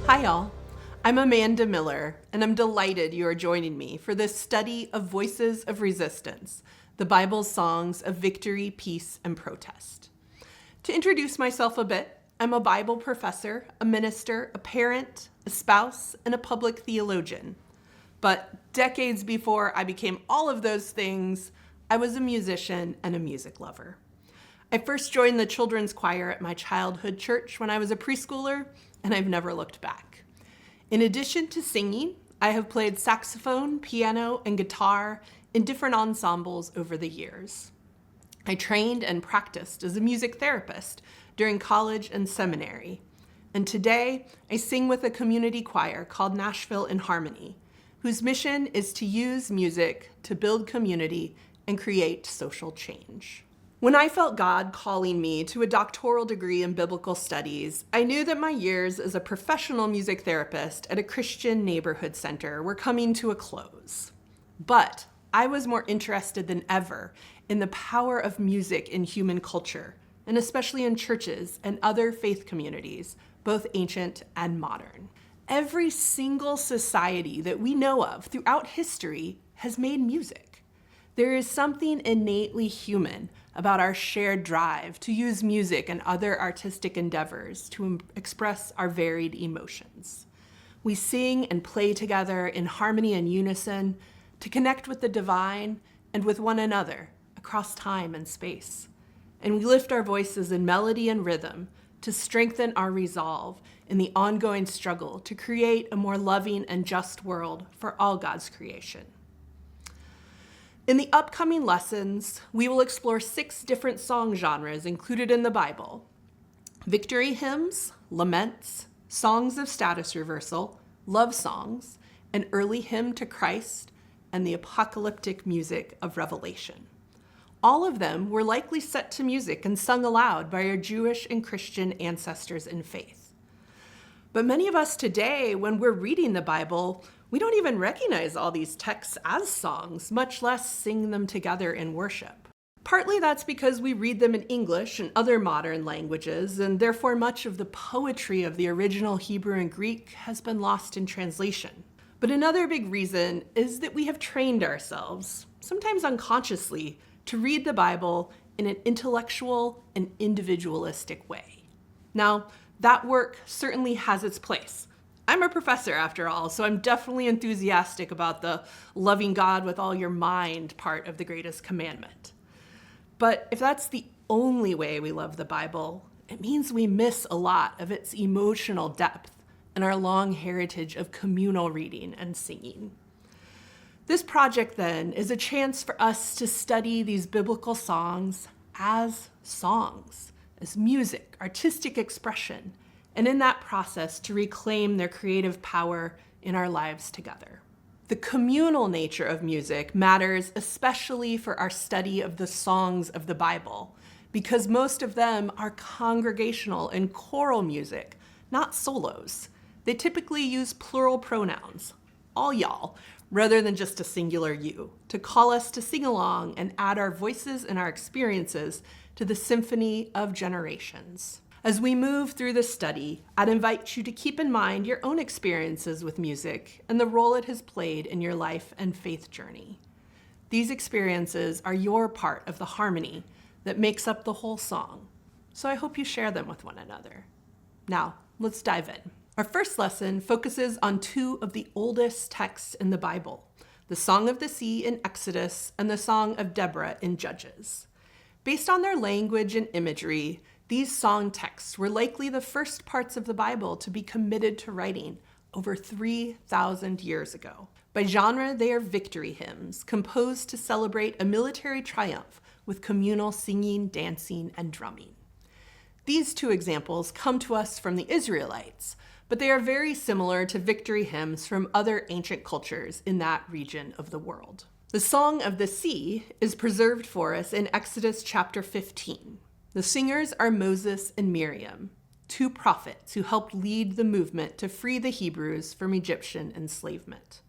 Hi, y'all. I'm Amanda Miller, and I'm delighted you are joining me for this study of Voices of Resistance, the Bible's songs of victory, peace, and protest. To introduce myself a bit, I'm a Bible professor, a minister, a parent, a spouse, and a public theologian. But decades before I became all of those things, I was a musician and a music lover. I first joined the children's choir at my childhood church when I was a preschooler, and I've never looked back. In addition to singing, I have played saxophone, piano, and guitar in different ensembles over the years. I trained and practiced as a music therapist during college and seminary. And today, I sing with a community choir called Nashville in Harmony, whose mission is to use music to build community and create social change. When I felt God calling me to a doctoral degree in biblical studies, I knew that my years as a professional music therapist at a Christian neighborhood center were coming to a close. But I was more interested than ever in the power of music in human culture, and especially in churches and other faith communities, both ancient and modern. Every single society that we know of throughout history has made music. There is something innately human about our shared drive to use music and other artistic endeavors to express our varied emotions. We sing and play together in harmony and unison to connect with the divine and with one another across time and space. And we lift our voices in melody and rhythm to strengthen our resolve in the ongoing struggle to create a more loving and just world for all God's creation. In the upcoming lessons, we will explore 6 different song genres included in the Bible: victory hymns, laments, songs of status reversal, love songs, an early hymn to Christ, and the apocalyptic music of Revelation. All of them were likely set to music and sung aloud by our Jewish and Christian ancestors in faith. But many of us today, when we're reading the Bible, we don't even recognize all these texts as songs, much less sing them together in worship. Partly that's because we read them in English and other modern languages, and therefore much of the poetry of the original Hebrew and Greek has been lost in translation. But another big reason is that we have trained ourselves, sometimes unconsciously, to read the Bible in an intellectual and individualistic way. Now, that work certainly has its place. I'm a professor after all, so I'm definitely enthusiastic about the loving God with all your mind part of the greatest commandment. But if that's the only way we love the Bible, it means we miss a lot of its emotional depth and our long heritage of communal reading and singing. This project, then, is a chance for us to study these biblical songs, as music, artistic expression, and in that process to reclaim their creative power in our lives together. The communal nature of music matters especially for our study of the songs of the Bible, because most of them are congregational and choral music, not solos. They typically use plural pronouns, all y'all, rather than just a singular you, to call us to sing along and add our voices and our experiences to the symphony of generations. As we move through this study, I'd invite you to keep in mind your own experiences with music and the role it has played in your life and faith journey. These experiences are your part of the harmony that makes up the whole song, so I hope you share them with one another. Now, let's dive in. Our first lesson focuses on 2 of the oldest texts in the Bible, the Song of the Sea in Exodus and the Song of Deborah in Judges. Based on their language and imagery, these song texts were likely the first parts of the Bible to be committed to writing over 3,000 years ago. By genre, they are victory hymns, composed to celebrate a military triumph with communal singing, dancing, and drumming. These 2 examples come to us from the Israelites, but they are very similar to victory hymns from other ancient cultures in that region of the world. The Song of the Sea is preserved for us in Exodus chapter 15. The singers are Moses and Miriam, 2 prophets who helped lead the movement to free the Hebrews from Egyptian enslavement.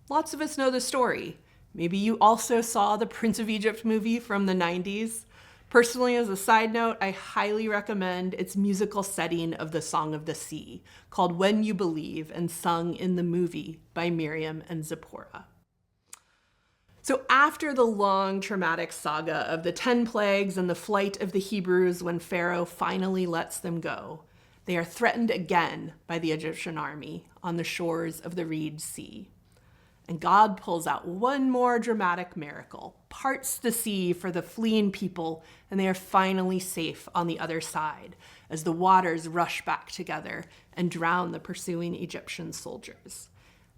Lots of us know the story. Maybe you also saw the Prince of Egypt movie from the 90s. Personally, as a side note, I highly recommend its musical setting of the Song of the Sea, called When You Believe and sung in the movie by Miriam and Zipporah. So after the long traumatic saga of the 10 plagues and the flight of the Hebrews when Pharaoh finally lets them go, they are threatened again by the Egyptian army on the shores of the Reed Sea. And God pulls out one more dramatic miracle, parts the sea for the fleeing people, and they are finally safe on the other side as the waters rush back together and drown the pursuing Egyptian soldiers.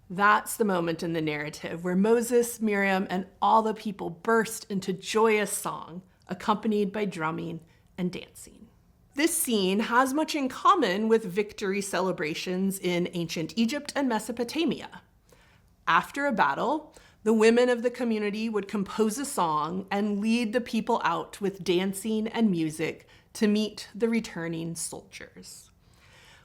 That's the moment in the narrative where Moses, Miriam, and all the people burst into joyous song, accompanied by drumming and dancing. This scene has much in common with victory celebrations in ancient Egypt and Mesopotamia. After a battle, the women of the community would compose a song and lead the people out with dancing and music to meet the returning soldiers.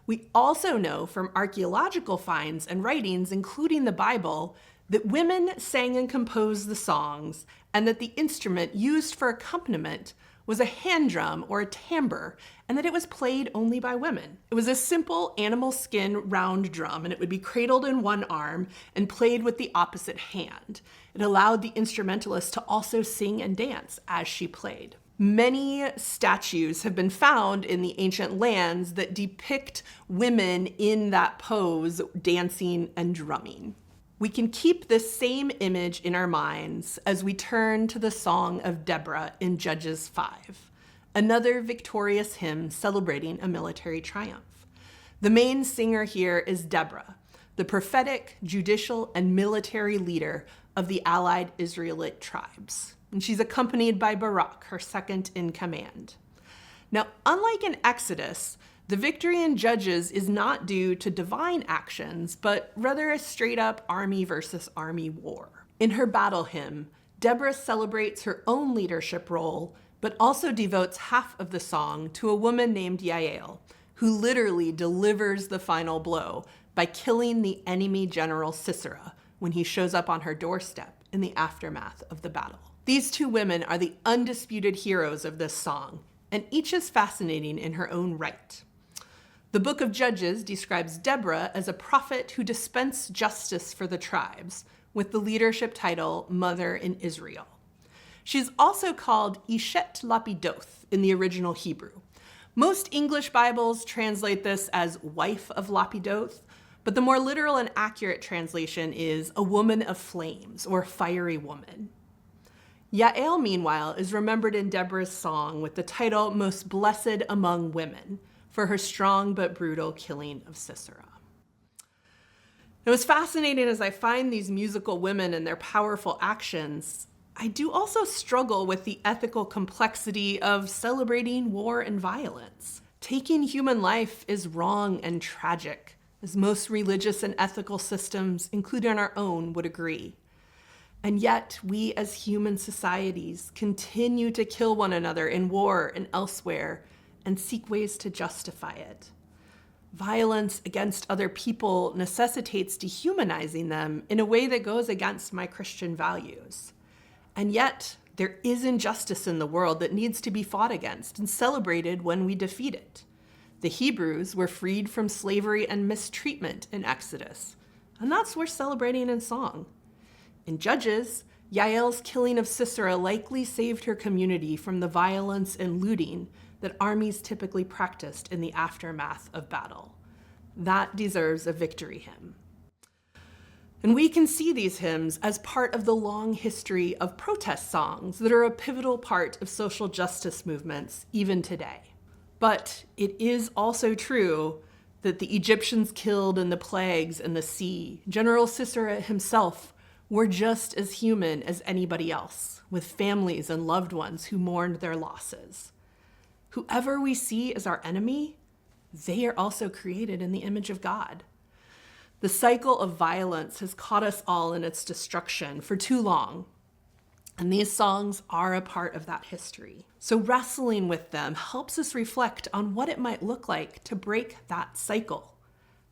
We also know from archaeological finds and writings, including the Bible, that women sang and composed the songs, and that the instrument used for accompaniment was a hand drum or a tambour, and that it was played only by women. It was a simple animal skin round drum, and it would be cradled in one arm and played with the opposite hand. It allowed the instrumentalist to also sing and dance as she played. Many statues have been found in the ancient lands that depict women in that pose, dancing and drumming. We can keep this same image in our minds as we turn to the Song of Deborah in Judges 5, another victorious hymn celebrating a military triumph. The main singer here is Deborah, the prophetic, judicial, and military leader of the allied Israelite tribes. And she's accompanied by Barak, her second in command. Now, unlike in Exodus, the victory in Judges is not due to divine actions, but rather a straight-up army versus army war. In her battle hymn, Deborah celebrates her own leadership role, but also devotes half of the song to a woman named Yael, who literally delivers the final blow by killing the enemy general Sisera when he shows up on her doorstep in the aftermath of the battle. These two women are the undisputed heroes of this song, and each is fascinating in her own right. The book of Judges describes Deborah as a prophet who dispensed justice for the tribes, with the leadership title Mother in Israel. She's also called Ishet Lapidoth in the original Hebrew. Most English Bibles translate this as wife of Lapidoth, but the more literal and accurate translation is a woman of flames or fiery woman. Yael, meanwhile, is remembered in Deborah's song with the title Most Blessed Among Women for her strong but brutal killing of Sisera. It was fascinating as I find these musical women and their powerful actions. I do also struggle with the ethical complexity of celebrating war and violence. Taking human life is wrong and tragic, as most religious and ethical systems, including our own, would agree. And yet, we as human societies continue to kill one another in war and elsewhere and seek ways to justify it. Violence against other people necessitates dehumanizing them in a way that goes against my Christian values. And yet, there is injustice in the world that needs to be fought against and celebrated when we defeat it. The Hebrews were freed from slavery and mistreatment in Exodus, and that's worth celebrating in song. In Judges, Yael's killing of Sisera likely saved her community from the violence and looting that armies typically practiced in the aftermath of battle. That deserves a victory hymn. And we can see these hymns as part of the long history of protest songs that are a pivotal part of social justice movements even today. But it is also true that the Egyptians killed in the plagues and the sea, General Sisera himself, were just as human as anybody else, with families and loved ones who mourned their losses. Whoever we see as our enemy, they are also created in the image of God. The cycle of violence has caught us all in its destruction for too long, and these songs are a part of that history. So wrestling with them helps us reflect on what it might look like to break that cycle.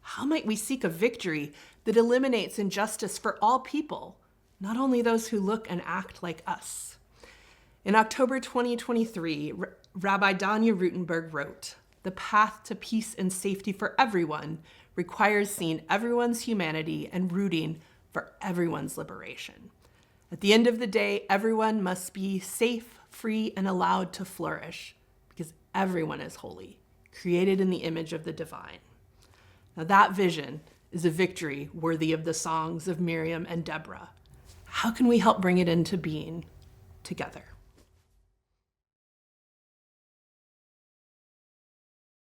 How might we seek a victory that eliminates injustice for all people, not only those who look and act like us? In October 2023, Rabbi Danya Rutenberg wrote, "The path to peace and safety for everyone requires seeing everyone's humanity and rooting for everyone's liberation. At the end of the day, everyone must be safe, free, and allowed to flourish because everyone is holy, created in the image of the divine." Now that vision is a victory worthy of the songs of Miriam and Deborah. How can we help bring it into being together?